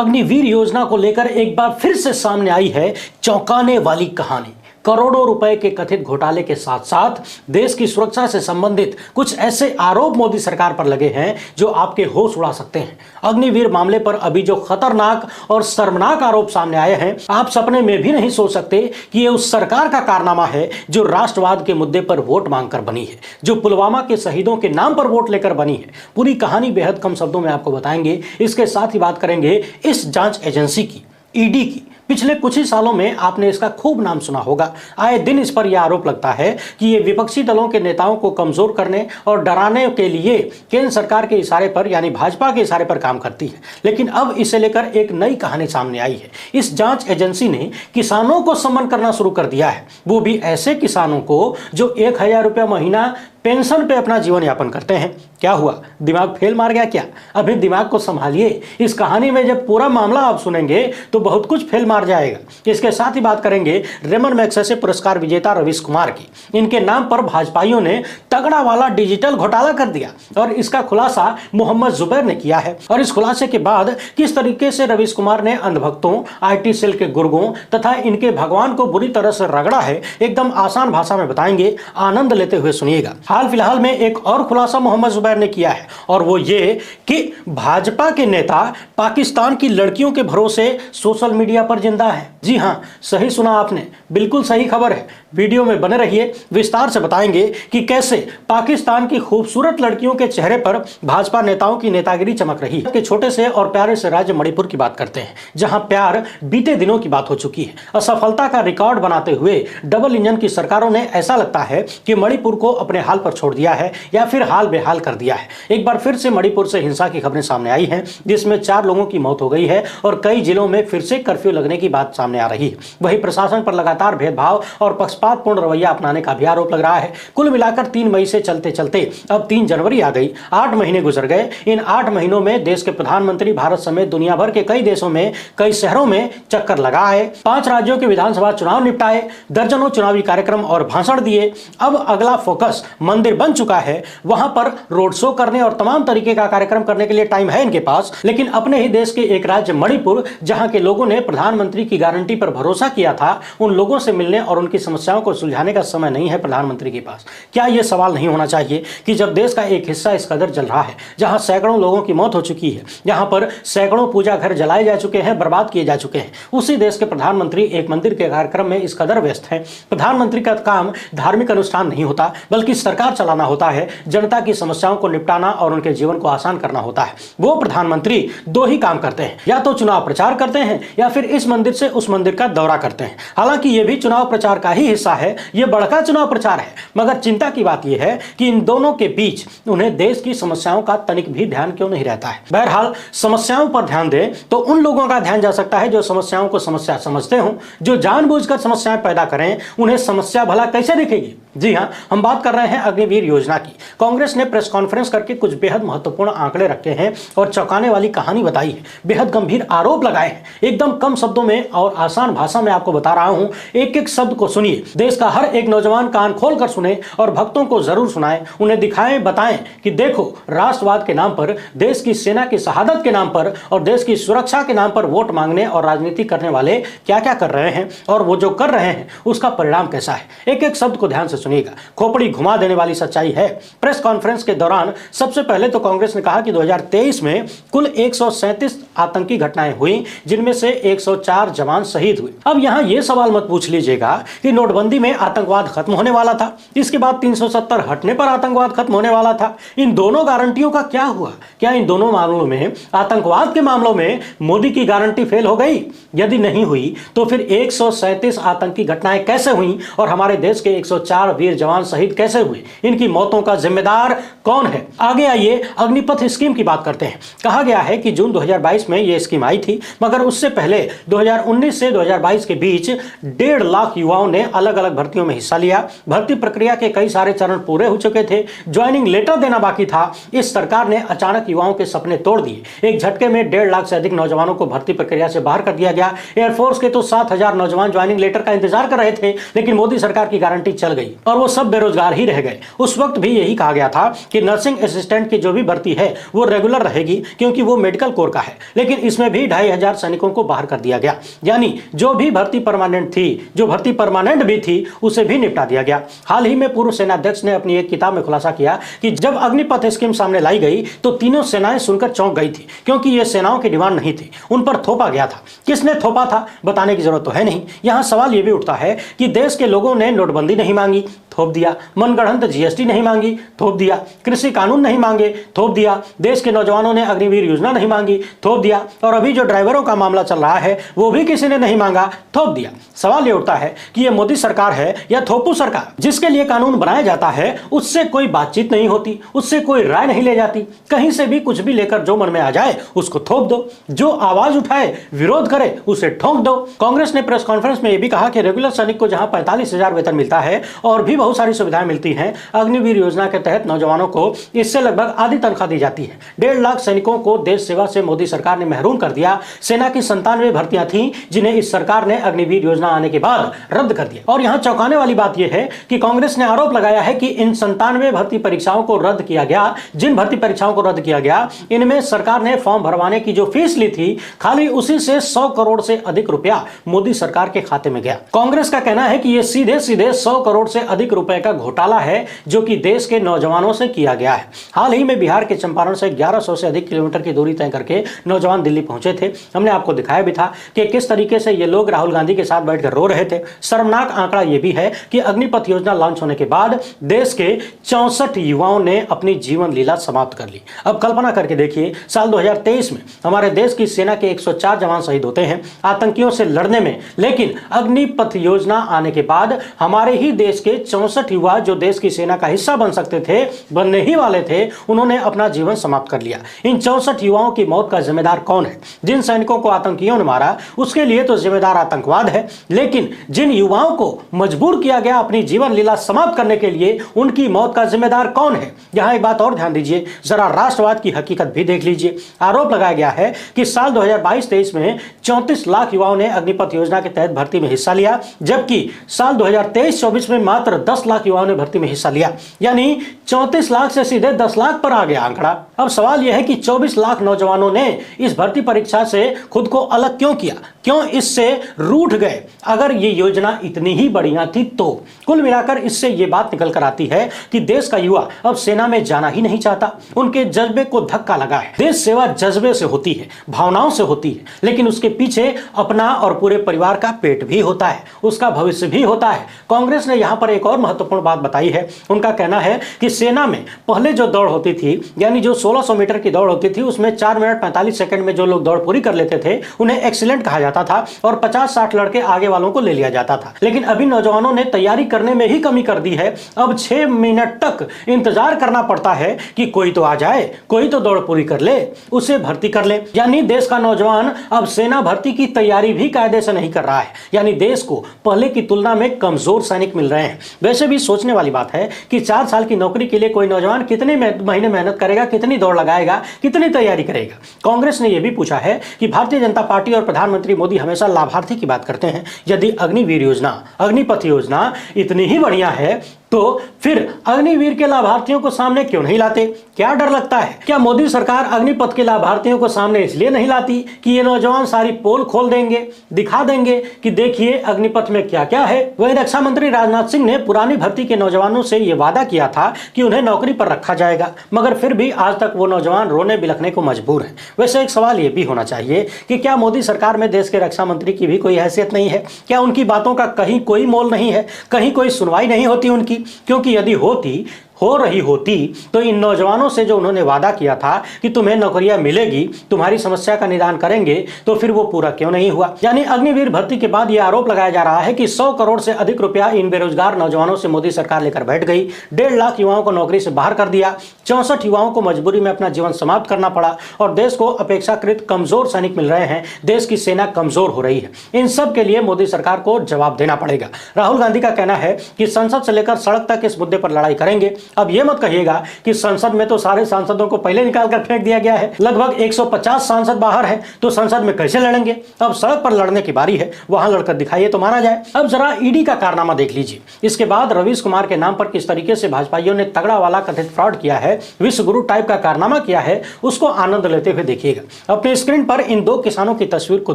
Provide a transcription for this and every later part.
अग्निवीर योजना को लेकर एक बार फिर से सामने आई है चौंकाने वाली कहानी। करोड़ों रुपए के कथित घोटाले के साथ साथ देश की सुरक्षा से संबंधित कुछ ऐसे आरोप मोदी सरकार पर लगे हैं जो आपके होश उड़ा सकते हैं। अग्निवीर मामले पर अभी जो खतरनाक और शर्मनाक आरोप सामने आए हैं, आप सपने में भी नहीं सोच सकते कि ये उस सरकार का कारनामा है जो राष्ट्रवाद के मुद्दे पर वोट मांगकर बनी है, जो पुलवामा के शहीदों के नाम पर वोट लेकर बनी है। पूरी कहानी बेहद कम शब्दों में आपको बताएंगे। इसके साथ ही बात करेंगे इस जांच एजेंसी की, ईडी की। पिछले कुछ ही सालों में आपने इसका खूब नाम सुना होगा। आए दिन इस पर यह आरोप लगता है कि ये विपक्षी दलों के नेताओं को कमजोर करने और डराने के लिए केंद्र सरकार के इशारे पर, यानी भाजपा के इशारे पर काम करती है। लेकिन अब इसे लेकर एक नई कहानी सामने आई है। इस जांच एजेंसी ने किसानों को सम्मान करना शुरू कर दिया है, वो भी ऐसे किसानों को जो 1000 रुपया महीना पेंशन पे अपना जीवन यापन करते हैं। क्या हुआ, दिमाग फेल मार गया क्या? अभी दिमाग को संभालिए। इस कहानी में जब पूरा मामला आप सुनेंगे तो बहुत कुछ फेल मार जाएगा। इसके साथ ही बात करेंगे रेमन मैग्सेसे पुरस्कार विजेता रवीश कुमार की। इनके नाम पर भाजपाइयों ने तगड़ा वाला डिजिटल घोटाला कर दिया और इसका खुलासा मोहम्मद जुबैर ने किया है। और इस खुलासे के बाद किस तरीके से रवीश कुमार ने अंधभक्तों, IT सेल के गुर्गों तथा इनके भगवान को बुरी तरह से रगड़ा है, एकदम आसान भाषा में बताएंगे, आनंद लेते हुए सुनिएगा। हाल फिलहाल में एक और खुलासा मोहम्मद जुबैर ने किया है और वो ये कि भाजपा के नेता पाकिस्तान की लड़कियों के भरोसे सोशल मीडिया पर जिंदा है। जी हां, सही सुना आपने, बिल्कुल सही खबर है। वीडियो में बने रहिए, विस्तार से बताएंगे कि कैसे पाकिस्तान की खूबसूरत लड़कियों के चेहरे पर भाजपा नेताओं की नेतागिरी चमक रही है। छोटे से और प्यारे से राज्य मणिपुर की बात करते हैं, जहां प्यार बीते दिनों की बात हो चुकी है। असफलता का रिकॉर्ड बनाते हुए डबल इंजन की सरकारों ने ऐसा लगता है कि मणिपुर को अपने हाल पर छोड़ दिया है या फिर हाल बेहाल कर दिया है। एक बार फिर से मणिपुर से हिंसा की खबरें सामने आई हैं, जिसमें 4 लोगों की मौत हो गई है और कई जिलों में फिर से कर्फ्यू लगने की बात सामने आ रही है। वहीं प्रशासन पर लगातार भेदभाव और पक्षपातपूर्ण रवैया अपनाने का भी आरोप लग रहा है। कुल मिलाकर 3 मई से चलते चलते अब 3 जनवरी आ गई, 8 महीने गुजर गए। इन 8 महीनों में देश के प्रधानमंत्री भारत समेत दुनिया भर के कई देशों में, कई शहरों में चक्कर लगाए, 5 राज्यों के विधानसभा चुनाव निपटाए, दर्जनों चुनावी कार्यक्रम और भाषण दिए। अब अगला फोकस मंदिर बन चुका है। वहां पर रोड शो करने और तमाम तरीके का कार्यक्रम करने के लिए टाइम है इनके पास। लेकिन अपने ही देश के एक राज्य मणिपुर, जहां के लोगों ने प्रधानमंत्री की गारंटी पर भरोसा किया था, उन लोगों से मिलने और उनकी समस्याओं को सुलझाने का समय नहीं है प्रधानमंत्री के पास। क्या यह सवाल नहीं होना चाहिए कि जब देश का एक हिस्सा इस कदर जल रहा है, जहां सैकड़ों लोगों की मौत हो चुकी है, जहां पर सैकड़ों पूजा घर जलाए जा चुके हैं, बर्बाद किए जा चुके हैं, उसी देश के प्रधानमंत्री एक मंदिर के कार्यक्रम में इस कदर व्यस्त हैं। प्रधानमंत्री का काम धार्मिक अनुष्ठान नहीं होता, बल्कि सरकार चलाना होता है, जनता की समस्याओं को निपटाना और उनके जीवन को आसान करना होता है। वो प्रधानमंत्री 2 ही काम करते हैं, या तो चुनाव प्रचार करते हैं या फिर इस मंदिर से उस मंदिर का दौरा करते हैं। हालांकि यह भी चुनाव प्रचार का ही हिस्सा है, यह बड़का चुनाव प्रचार है। मगर चिंता की बात यह है कि इन दोनों के बीच उन्हें देश की समस्याओं का तनिक भी ध्यान क्यों नहीं रहता है। बहरहाल समस्याओं पर ध्यान दें तो उन लोगों का ध्यान जा सकता है जो समस्याओं को समस्या समझते हों, जो जानबूझकर समस्याएं पैदा करें। उन्हें समस्या भला कैसे दिखेगी? जी हां, हम बात कर रहे हैं अग्निवीर योजना की। कांग्रेस ने प्रेस कॉन्फ्रेंस करके कुछ बेहद महत्वपूर्ण आंकड़े रखे हैं और चौंकाने वाली कहानी बताई है, बेहद गंभीर आरोप लगाए हैं। एकदम कम शब्दों में और आसान भाषा में आपको बता रहा हूं, एक एक शब्द को सुनिए। देश का हर एक नौजवान कान खोलकर सुने और भक्तों को जरूर सुनाएं, उन्हें दिखाएं, बताएं कि देखो, राष्ट्रवाद के नाम पर, देश की सेना की शहादत के नाम पर और देश की सुरक्षा के नाम पर वोट मांगने और राजनीति करने वाले क्या क्या कर रहे हैं और वो जो कर रहे हैं उसका परिणाम कैसा है। एक एक शब्द को ध्यान से सुनिएगा, खोपड़ी घुमा देने वाली सच्चाई है। प्रेस कॉन्फ्रेंस के दौरान सबसे पहले तो कांग्रेस ने कहा कि 2023 में कुल 137 आतंकी घटनाएं हुई, जिनमें से 104 जवान शहीद हुए। अब यहां यह सवाल मत पूछ लीजिएगा कि नोटबंदी में आतंकवाद खत्म होने वाला था, इसके बाद 370 हटने पर आतंकवाद खत्म होने वाला था। इन दोनों गारंटियों का क्या हुआ? क्या इन दोनों मामलों में, आतंकवाद के मामलों में मोदी की गारंटी फेल हो गई? यदि नहीं हुई तो फिर 137 आतंकी घटनाएं कैसे हुई और हमारे देश के 104 वीर जवान शहीद कैसे हुए? इनकी मौतों का जिम्मेदार कौन है? आगे आइए अग्निपथ स्कीम की बात करते हैं। कहा गया है कि जून 2022 में यह स्कीम आई थी, मगर उससे पहले 2019 से 2022 के बीच 1.5 लाख युवाओं ने अलग अलग भर्तियों में हिस्सा लिया। भर्ती प्रक्रिया के कई सारे चरण पूरे हो चुके थे, ज्वाइनिंग लेटर देना बाकी था। इस सरकार ने अचानक युवाओं के सपने तोड़ दिए। एक झटके में 1.5 लाख से अधिक नौजवानों को भर्ती प्रक्रिया से बाहर कर दिया गया। एयरफोर्स के तो 7,000 नौजवान ज्वाइनिंग लेटर का इंतजार कर रहे थे, लेकिन मोदी सरकार की गारंटी चल गई। और वो सब बेरोजगार ही रह गए। उस वक्त भी यही कहा गया था कि नर्सिंग असिस्टेंट की जो भी भर्ती है वो रेगुलर रहेगी क्योंकि वो मेडिकल कोर का है, लेकिन इसमें भी 2500 सैनिकों को बाहर कर दिया गया। यानी जो भी भर्ती परमानेंट थी, जो भर्ती परमानेंट भी थी, उसे भी निपटा दिया गया। हाल ही में पूर्व सेनाध्यक्ष ने अपनी एक किताब में खुलासा किया कि जब अग्निपथ स्कीम सामने लाई गई तो तीनों सेनाएं सुनकर चौंक गई थी, क्योंकि ये सेनाओं की डिमांड नहीं थी, उन पर थोपा गया था। किसने थोपा था बताने की जरूरत तो है नहीं। यहां सवाल यह भी उठता है कि देश के लोगों ने नोटबंदी नहीं मांगी, थोप दिया। मनगढ़ंत जीएसटी नहीं मांगी, थोप दिया। कृषि कानून नहीं मांगे, थोप दिया। देश के नौजवानों ने अग्निवीर योजना नहीं मांगी, थोप दिया। और अभी जो ड्राइवरों का मामला चल रहा है वो भी किसी ने नहीं मांगा, थोप दिया। सवाल ये उठता है कि ये मोदी सरकार है या थोपू सरकार? जिसके लिए कानून बनाया जाता है उससे कोई बातचीत नहीं होती, उससे कोई राय नहीं ले जाती। कहीं से भी कुछ भी लेकर जो मन में आ जाए उसको थोप दो, जो आवाज उठाए विरोध करे उसे ठोंक दो। कांग्रेस ने प्रेस कॉन्फ्रेंस में यह भी कहा कि रेगुलर सैनिक को जहां 45,000 वेतन मिलता है और भी बहुत सारी सुविधाएं मिलती हैं, अग्निवीर योजना के तहत नौजवानों को इससे लगभग आधी तनख्वाह दी जाती है। 1.5 लाख सैनिकों को देश सेवा से मोदी सरकार ने महरूम कर दिया। सेना की 97 भर्तियां थीं जिन्हें इस सरकार ने अग्निवीर योजना आने के बाद रद्द कर दिया। और यहां चौंकाने वाली बात यह है कि कांग्रेस ने आरोप लगाया है कि इन 97 भर्ती परीक्षाओं को रद्द किया गया। जिन भर्ती परीक्षाओं को रद्द किया गया, इनमें सरकार ने फॉर्म भरवाने की जो फीस ली थी, खाली उसी से 100 करोड़ से अधिक रुपया मोदी सरकार के खाते में गया। कांग्रेस का कहना है कि यह सीधे सीधे 100 करोड़ से अधिक रुपए का घोटाला है जो कि देश के नौजवानों से किया गया है। हाल ही में बिहार के चंपारण से 1100 से अधिक किलोमीटर की दूरी तय करके नौजवान दिल्ली पहुंचे थे। हमने आपको दिखाया भी था कि किस तरीके से ये लोग राहुल गांधी के साथ बैठकर रो रहे थे। शर्मनाक आंकड़ा यह भी है कि अग्निपथ योजना लॉन्च होने के बाद देश के 64 युवाओं ने अपनी जीवन लीला समाप्त कर ली। अब कल्पना करके देखिए, साल 2023 में हमारे देश की सेना के 104 जवान शहीद होते हैं आतंकियों से लड़ने में, लेकिन अग्निपथ योजना आने के बाद हमारे ही देश के 64 युवा जो देश की सेना का हिस्सा बन सकते थे, बनने ही वाले थे, उन्होंने अपना जीवन समाप्त कर लिया। इन 64 युवाओं की मौत का जिम्मेदार कौन है? जिन सैनिकों को आतंकियों ने मारा उसके लिए तो जिम्मेदार आतंकवाद है, लेकिन जिन युवाओं को मजबूर किया गया अपनी जीवन लीला समाप्त करने के लिए, उनकी मौत का जिम्मेदार कौन है? यहां एक बात और ध्यान दीजिए, जरा राष्ट्रवाद की हकीकत भी देख लीजिए। आरोप लगाया गया है कि साल 2022-23 में 34 लाख युवाओं ने अग्निपथ योजना के तहत भर्ती में हिस्सा लिया, जबकि साल 2023-24 में मात्र 10 लाख युवाओं ने भर्ती में हिस्सा लिया। यानी 34 लाख से सीधे 10 लाख पर आ गया आंकड़ा। अब सवाल यह है कि 24 लाख नौजवानों ने इस भर्ती परीक्षा से खुद को अलग क्यों किया, क्यों इससे रूठ गए? अगर ये योजना इतनी ही बढ़िया थी तो कुल मिलाकर इससे ये बात निकल कर आती है कि देश का युवा अब सेना में जाना ही नहीं चाहता। उनके जज्बे को धक्का लगा है। देश सेवा जज्बे से होती है, भावनाओं से होती है, लेकिन उसके पीछे अपना और पूरे परिवार का पेट भी होता है, उसका भविष्य भी होता है। कांग्रेस ने यहां पर एक और महत्वपूर्ण बात बताई है। उनका कहना है कि सेना में पहले जो दौड़ होती थी, यानी जो 1600 मीटर की दौड़ होती थी, उसमें 4 मिनट 45 सेकंड में जो लोग दौड़ पूरी कर लेते थे उन्हें एक्सीलेंट कहा जाता था और 50-60 लड़के आगे वालों को ले लिया जाता था। लेकिन अभी नौजवानों ने तैयारी करने में ही कमी कर दी है। अब 6 मिनट तक इंतजार करना पड़ता है कि कोई तो आ जाए, कोई तो दौड़ पूरी कर ले, उसे भर्ती कर ले। यानी देश का नौजवान अब सेना भर्ती की तैयारी भी कायदे से नहीं कर रहा है। यानी देश को पहले की तुलना में कमजोर सैनिक मिल रहे हैं। वैसे भी सोचने वाली बात है कि 4 साल की नौकरी के लिए कोई नौजवान कितने महीने मेहनत करेगा, कितनी दौड़ लगाएगा, कितनी तैयारी करेगा? कांग्रेस ने यह भी पूछा है कि भारतीय जनता पार्टी और प्रधानमंत्री मोदी हमेशा लाभार्थी की बात करते हैं। यदि अग्निवीर योजना, अग्निपथ योजना इतनी ही बढ़िया है तो फिर अग्निवीर के लाभार्थियों को सामने क्यों नहीं लाते? क्या डर लगता है? क्या मोदी सरकार अग्निपथ के लाभार्थियों को सामने इसलिए नहीं लाती कि ये नौजवान सारी पोल खोल देंगे, दिखा देंगे कि देखिए अग्निपथ में क्या क्या है? वहीं रक्षा मंत्री राजनाथ सिंह ने पुरानी भर्ती के नौजवानों से यह वादा किया था कि उन्हें नौकरी पर रखा जाएगा, मगर फिर भी आज तक वो नौजवान रोने बिलखने को मजबूर है। वैसे एक सवाल यह भी होना चाहिए कि क्या मोदी सरकार में देश के रक्षा मंत्री की भी कोई हैसियत नहीं है? क्या उनकी बातों का कहीं कोई मोल नहीं है? कहीं कोई सुनवाई नहीं होती उनकी? क्योंकि यदि हो रही होती तो इन नौजवानों से जो उन्होंने वादा किया था कि तुम्हें नौकरियां मिलेगी, तुम्हारी समस्या का निदान करेंगे, तो फिर वो पूरा क्यों नहीं हुआ? यानी अग्निवीर भर्ती के बाद यह आरोप लगाया जा रहा है कि 100 करोड़ से अधिक रुपया इन बेरोजगार नौजवानों से मोदी सरकार लेकर बैठ गई। 1.5 लाख युवाओं को नौकरी से बाहर कर दिया, 64 युवाओं को मजबूरी में अपना जीवन समाप्त करना पड़ा और देश को अपेक्षाकृत कमजोर सैनिक मिल रहे हैं। देश की सेना कमजोर हो रही है। इन सब के लिए मोदी सरकार को जवाब देना पड़ेगा। राहुल गांधी का कहना है कि संसद से लेकर सड़क तक इस मुद्दे पर लड़ाई करेंगे। अब ये मत कहिएगा कि संसद में तो सारे सांसदों को पहले निकाल कर फेंक दिया गया है, लगभग 150 सांसद बाहर हैं, तो संसद में कैसे लड़ेंगे? अब सड़क पर लड़ने की बारी है, वहां लड़कर दिखाइए तो माना जाए। अब जरा ईडी का कारनामा देख लीजिए। इसके बाद रवीश कुमार के नाम पर किस तरीके से भाजपाइयों ने तगड़ा वाला कथित फ्रॉड किया है, विश्व गुरु टाइप का कारनामा किया है, उसको आनंद लेते हुए देखिएगा। अपने स्क्रीन पर इन दो किसानों की तस्वीर को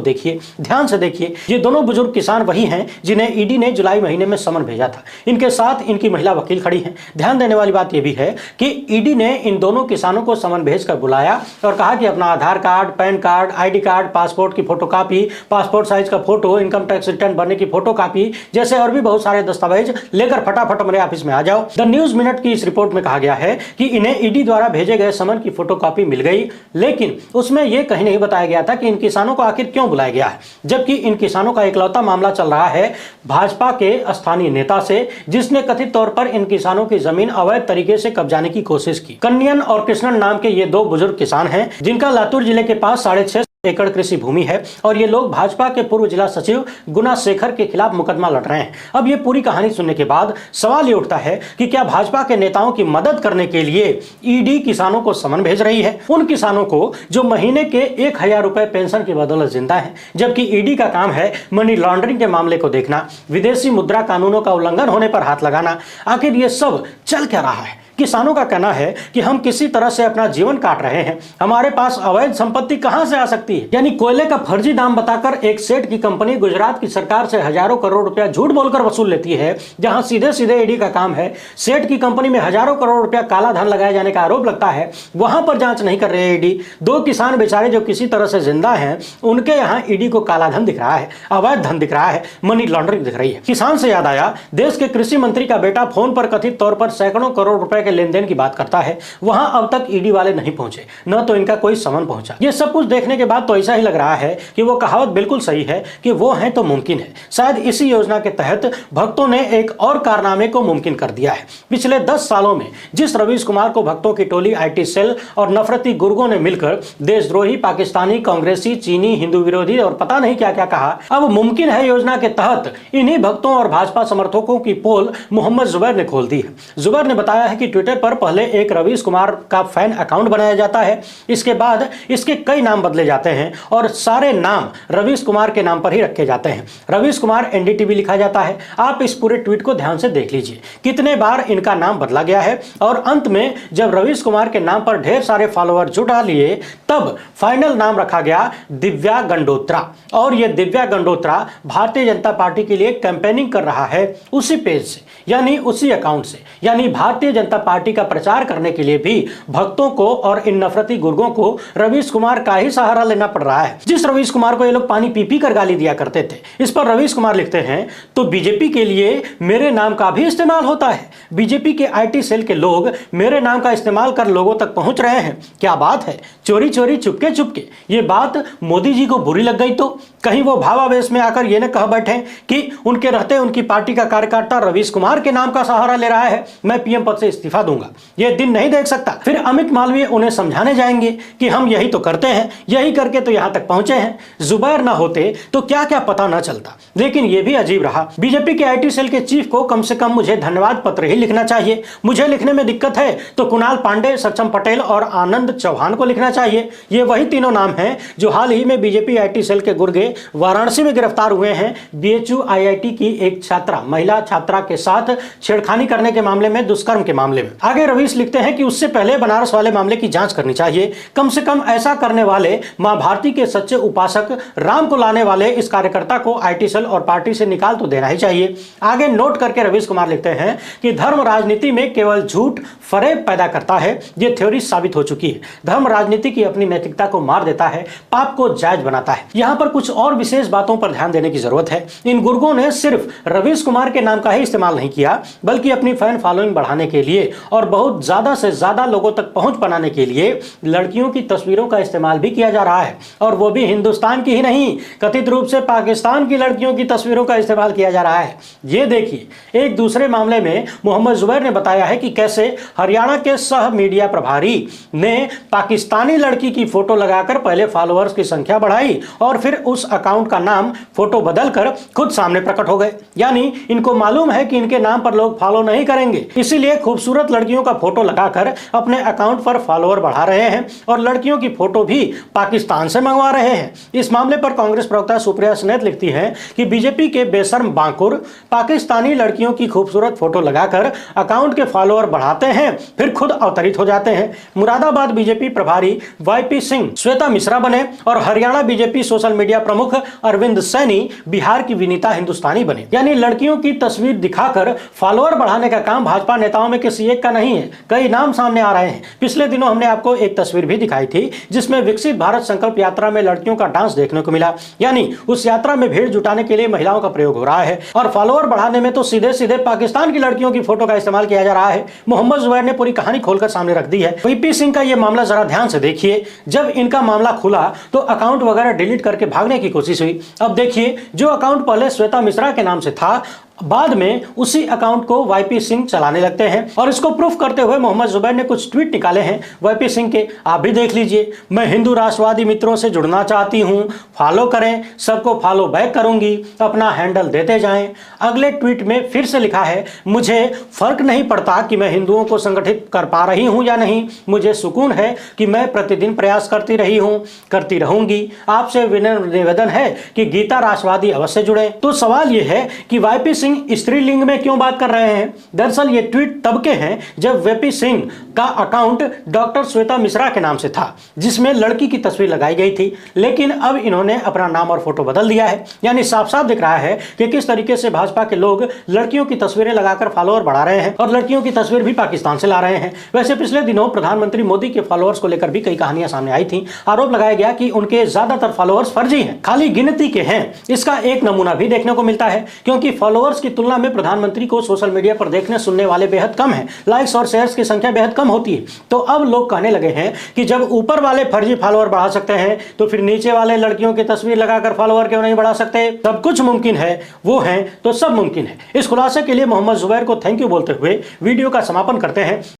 देखिए, ध्यान से देखिए। ये दोनों बुजुर्ग किसान वही हैं जिन्हें ईडी ने जुलाई महीने में समन भेजा था। इनके साथ इनकी महिला वकील खड़ी हैं। ध्यान देने वाली बात यह भी है कि ईडी ने इन दोनों किसानों को समन भेजकर बुलाया और कहा कि अपना Aadhaar card, PAN card, ID card, passport की फोटोकॉपी, पासपोर्ट साइज का फोटो, इनकम टैक्स रिटर्न भरने की फोटोकॉपी जैसे और भी बहुत सारे दस्तावेज लेकर फटाफट मेरे ऑफिस में आ जाओ। द न्यूज मिनट की इस रिपोर्ट में कहा गया है कि इन्हें ईडी द्वारा भेजे गए समन की फोटोकॉपी मिल गई, लेकिन उसमें यह कहीं नहीं बताया गया था कि इन किसानों को आखिर क्यों बुलाया गया है, जबकि इन किसानों का इकलौता मामला चल रहा है भाजपा के स्थानीय नेता से, जिसने कथित तौर पर इन किसानों की जमीन अवैध तरीके से कब्जाने की कोशिश की। कन्यन और कृष्णन नाम के ये दो बुजुर्ग किसान हैं जिनका लातूर जिले के पास 6.5 एकड़ कृषि भूमि है और ये लोग भाजपा के पूर्व जिला सचिव गुना शेखर के खिलाफ मुकदमा लड़ रहे हैं। अब ये पूरी कहानी सुनने के बाद सवाल ये उठता है कि क्या भाजपा के नेताओं की मदद करने के लिए ईडी किसानों को समन भेज रही है, उन किसानों को जो महीने के 1000 रुपए पेंशन की बदौलत जिंदा है, जबकि ईडी का काम है मनी लॉन्ड्रिंग के मामले को देखना, विदेशी मुद्रा कानूनों का उल्लंघन होने पर हाथ लगाना। आखिर ये सब चल क्या रहा है? किसानों का कहना है कि हम किसी तरह से अपना जीवन काट रहे हैं, हमारे पास अवैध संपत्ति कहां से आ सकती है? यानी कोयले का फर्जी दाम बताकर एक सेठ की कंपनी गुजरात की सरकार से हजारों करोड़ रुपया झूठ बोलकर वसूल लेती है, जहां सीधे सीधे ईडी का काम है। सेठ की कंपनी में हजारों करोड़ रुपया काला धन लगाए जाने का आरोप लगता है, वहां पर जांच नहीं कर रहे ईडी। दो किसान बेचारे जो किसी तरह से जिंदा हैं, उनके यहाँ ईडी को काला धन दिख रहा है, अवैध धन दिख रहा है, मनी लॉन्ड्रिंग दिख रही है। किसान से याद आया, देश के कृषि मंत्री का बेटा फोन पर कथित तौर पर सैकड़ों करोड़ रुपए के लेन देन की बात करता है, वहां अब तक ईडी वाले नहीं पहुंचे, न तो इनका कोई समन पहुंचा। ये सब कुछ देखने के बाद तो ऐसा ही लग रहा है कि वो कहावत बिल्कुल सही है कि वो है तो मुमकिन है। शायद इसी योजना के तहत भक्तों ने एक और कारनामे को मुमकिन कर दिया है। पिछले 10 सालों में जिस रवीश कुमार को भक्तों की टोली, आईटी सेल और नफरती गुर्गों ने मिलकर देशद्रोही, पाकिस्तानी, कांग्रेसी, चीनी, हिंदू विरोधी और पता नहीं क्या क्या कहा, अब मुमकिन है योजना के तहत इन्हीं भक्तों और भाजपा समर्थकों की पोल मोहम्मद जुबैर ने खोल दी है। जुबैर ने बताया है कि ट्विटर पर पहले एक रवीश कुमार का फैन अकाउंट बनाया जाता है, इसके बाद इसके कई नाम बदले जाते हैं और सारे नाम रवीश कुमार के नाम पर ही रखे जाते हैं। रवीश कुमार एनडीटीवी लिखा जाता है। आप इस पूरे ट्वीट को ध्यान से देख लीजिए, कितने बार इनका नाम बदला गया है और अंत में जब रवीश कुमार के नाम पर ढेर सारे फॉलोअर जुटा लिए, तब फाइनल नाम रखा गया दिव्या गंडोत्रा। और यह दिव्या गंडोत्रा भारतीय जनता पार्टी के लिए कैंपेनिंग कर रहा है उसी पेज से, यानी उसी अकाउंट से। यानी भारतीय जनता पार्टी का प्रचार करने के लिए भी भक्तों को और इन नफरती गुर्गों को रवीश कुमार का ही सहारा लेना पड़ रहा है। जिस रवीश कुमार को ये लोग पानी पी पी कर गाली दिया करते थे, इस पर रवीश कुमार लिखते हैं, तो बीजेपी के लिए मेरे नाम का भी इस्तेमाल होता है। बीजेपी के आईटी सेल के लोग मेरे नाम का इस्तेमाल कर लोगों तक पहुंच रहे हैं। क्या बात है, चोरी चोरी चुपके चुपके। ये बात मोदी जी को बुरी लग गई तो कहीं वो भावावेश में आकर ये न कह बैठे कि उनके रहते उनकी पार्टी का कार्यकर्ता रवीश कुमार के नाम का सहारा ले रहा है, मैं पीएम पद से इस्तीफा दूंगा। ये दिन नहीं देख सकता। फिर अमित मालवीय उन्हें समझाने जाएंगे कि हम यही तो करते हैं, यही करके तो यहां तक पहुंचे हैं। जुबैर ना होते तो क्या क्या पता ना चलता। लेकिन यह भी अजीब रहा, बीजेपी के आईटी सेल के चीफ को कम से कम मुझे धन्यवाद पत्र ही लिखना चाहिए। मुझे लिखने में दिक्कत है तो कुणाल पांडे, सक्षम पटेल और आनंद चौहान को लिखना चाहिए। ये वही तीनों नाम हैं जो हाल ही में बीजेपी आईटी सेल के गुर्गे वाराणसी में गिरफ्तार हुए हैं बीएचयू आईआईटी की एक छात्रा, महिला छात्रा के साथ छेड़खानी करने के मामले में, दुष्कर्म के मामले में। आगे रवीश लिखते हैं कि उससे पहले बनारस वाले मामले की जांच करनी चाहिए। कम से कम ऐसा करने वाले मां भारती के सच्चे उपासक राम को लाने वाले इस कार्यकर्ता को आईटी सेल और पार्टी से निकाल तो देना ही चाहिए। आगे नोट करके रवीश कुमार लिखते हैं कि धर्म राजनीति में केवल झूठ फरेब पैदा करता है। यह थ्योरी साबित हो चुकी है। धर्म राजनीति की अपनी नैतिकता को मार देता है, पाप को जायज बनाता है। यहां पर कुछ और विशेष बातों पर ध्यान देने की जरूरत है। इन गुर्गों ने सिर्फ रवीश कुमार के नाम का ही इस्तेमाल नहीं किया, बल्कि अपनी फैन फॉलोइंग बढ़ाने के लिए और बहुत ज्यादा से ज्यादा लोगों तक पहुंच बनाने के लिए लड़कियों की तस्वीरों का इस्तेमाल भी किया जा रहा है। और वो भी हिंदुस्तान की ही नहीं, कथित रूप से पाकिस्तान की लड़कियों की तस्वीरों का इस्तेमाल किया जा रहा है। ये देखिए, एक दूसरे मामले में मोहम्मद जुबैर ने बताया है कि कैसे हरियाणा के सह मीडिया प्रभारी ने पाकिस्तानी लड़की की फोटो लगाकर पहले फॉलोअर्स की संख्या बढ़ाई और फिर उस अकाउंट का नाम फोटो बदलकर खुद सामने प्रकट हो गए। यानी इनको मालूम है कि इनके नाम पर लोग फॉलो नहीं करेंगे, इसीलिए खूबसूरत खूबसूरत लड़कियों का फोटो लगाकर अपने अकाउंट पर फॉलोअर बढ़ा रहे हैं और लड़कियों की फोटो भी पाकिस्तान से मंगवा रहे हैं। इस मामले पर कांग्रेस प्रवक्ता सुप्रिया सुनैत लिखती हैं कि बीजेपी के बेशर्म बांकुर पाकिस्तानी लड़कियों की खूबसूरत फोटो लगाकर अकाउंट के फॉलोअर बढ़ाते हैं, फिर खुद अवतरित हो जाते हैं। मुरादाबाद बीजेपी प्रभारी वाईपी सिंह श्वेता मिश्रा बने और हरियाणा बीजेपी सोशल मीडिया प्रमुख अरविंद सैनी बिहार की विनीता हिंदुस्तानी बने। यानी लड़कियों की तस्वीर दिखाकर फॉलोअर बढ़ाने का काम भाजपा नेताओं में किसी एक का नहीं है, कई नाम सामने आ रहे हैं। पिछले दिनों हमने आपको एक तस्वीर भी दिखाई थी जिसमें विकसित भारत संकल्प यात्रा में लड़कियों का डांस देखने को मिला। यानी उस यात्रा में भीड़ जुटाने के लिए महिलाओं का प्रयोग हो रहा है और फॉलोअर बढ़ाने में तो सीधे सीधे पाकिस्तान की लड़कियों की फोटो का इस्तेमाल किया जा रहा है। मोहम्मद जुबैर ने पूरी कहानी खोलकर सामने रख दी है। वीपी सिंह का यह मामला जरा ध्यान से देखिए। जब इनका मामला खुला तो अकाउंट वगैरह डिलीट करके भागने की कोशिश हुई। अब देखिए, जो अकाउंट पहले श्वेता मिश्रा के नाम से था, बाद में उसी अकाउंट को वाईपी सिंह चलाने लगते हैं और इसको प्रूफ करते हुए मोहम्मद जुबैर ने कुछ ट्वीट निकाले हैं वाईपी सिंह के, आप भी देख लीजिए। मैं हिंदू राष्ट्रवादी मित्रों से जुड़ना चाहती हूं, फॉलो करें, सबको फॉलो बैक करूंगी, अपना हैंडल देते जाएं। अगले ट्वीट में फिर से लिखा है, मुझे फर्क नहीं पड़ता कि मैं हिंदुओं को संगठित कर पा रही हूं या नहीं, मुझे सुकून है कि मैं प्रतिदिन प्रयास करती रही हूं, करती रहूंगी। आपसे निवेदन है कि गीता राष्ट्रवादी अवश्य जुड़े। तो सवाल यह है कि वाईपी स्त्रीलिंग में क्यों बात कर रहे हैं। दरअसल ये ट्वीट तब के हैं जब वीपी सिंह का अकाउंट डॉक्टर श्वेता मिश्रा के नाम से था जिसमें लड़की की तस्वीर लगाई गई थी, लेकिन अब इन्होंने अपना नाम और फोटो बदल दिया है। यानी साफ साफ दिख रहा है कि किस तरीके से भाजपा के लोग लड़कियों की तस्वीरें लगाकर फॉलोअर बढ़ा रहे हैं और लड़कियों की तस्वीर भी पाकिस्तान से ला रहे हैं। वैसे पिछले दिनों प्रधानमंत्री मोदी के फॉलोअर्स को लेकर भी कई कहानियां सामने आई थी। आरोप लगाया गया कि उनके ज्यादातर फॉलोअर्स फर्जी हैं, खाली गिनती के हैं। इसका एक नमूना भी देखने को मिलता है क्योंकि फॉलोअर्स की तुलना में प्रधानमंत्री को सोशल मीडिया पर देखने सुनने वाले बेहद कम हैं, लाइक्स और शेयर्स की संख्या बेहद कम होती है। तो अब लोग कहने लगे हैं कि जब ऊपर वाले फर्जी फॉलोअर बढ़ा सकते हैं तो फिर नीचे वाले लड़कियों की तस्वीर लगाकर फॉलोअर क्यों नहीं बढ़ा सकते। सब कुछ मुमकिन है, वो है तो सब मुमकिन है। इस खुलासे के लिए मोहम्मद जुबैर को थैंक यू बोलते हुए वीडियो का समापन करते हैं।